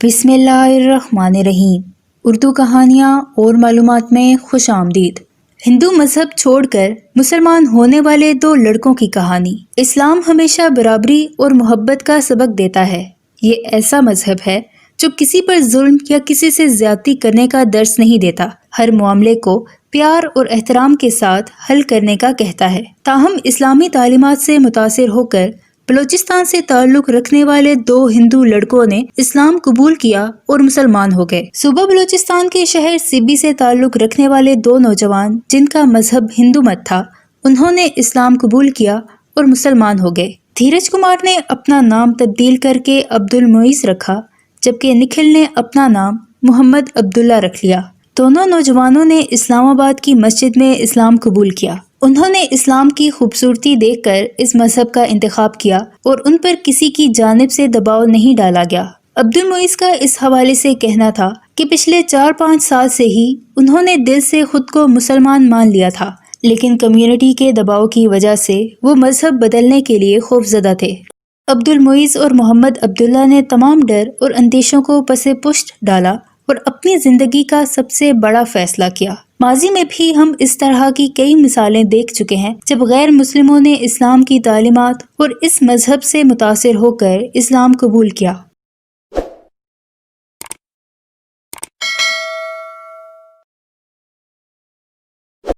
بسم اللہ الرحمن الرحیم۔ اردو کہانیاں اور معلومات میں خوش آمدید۔ ہندو مذہب چھوڑ کر مسلمان ہونے والے دو لڑکوں کی کہانی۔ اسلام ہمیشہ برابری اور محبت کا سبق دیتا ہے۔ یہ ایسا مذہب ہے جو کسی پر ظلم یا کسی سے زیادتی کرنے کا درس نہیں دیتا، ہر معاملے کو پیار اور احترام کے ساتھ حل کرنے کا کہتا ہے۔ تاہم اسلامی تعلیمات سے متاثر ہو کر بلوچستان سے تعلق رکھنے والے دو ہندو لڑکوں نے اسلام قبول کیا اور مسلمان ہو گئے۔ صوبہ بلوچستان کے شہر سبی سے تعلق رکھنے والے دو نوجوان جن کا مذہب ہندو مت تھا، انہوں نے اسلام قبول کیا اور مسلمان ہو گئے۔ دھیرج کمار نے اپنا نام تبدیل کر کے عبد المعیز رکھا، جبکہ نکھل نے اپنا نام محمد عبداللہ رکھ لیا۔ دونوں نوجوانوں نے اسلام آباد کی مسجد میں اسلام قبول کیا۔ انہوں نے اسلام کی خوبصورتی دیکھ کر اس مذہب کا انتخاب کیا اور ان پر کسی کی جانب سے دباؤ نہیں ڈالا گیا۔ عبد المعیز کا اس حوالے سے کہنا تھا کہ پچھلے 4-5 سال سے ہی انہوں نے دل سے خود کو مسلمان مان لیا تھا، لیکن کمیونٹی کے دباؤ کی وجہ سے وہ مذہب بدلنے کے لیے خوفزدہ تھے۔ عبد المعیز اور محمد عبداللہ نے تمام ڈر اور اندیشوں کو پس پشت ڈالا اور اپنی زندگی کا سب سے بڑا فیصلہ کیا۔ ماضی میں بھی ہم اس طرح کی کئی مثالیں دیکھ چکے ہیں جب غیر مسلموں نے اسلام کی تعلیمات اور اس مذہب سے متاثر ہو کر اسلام قبول کیا۔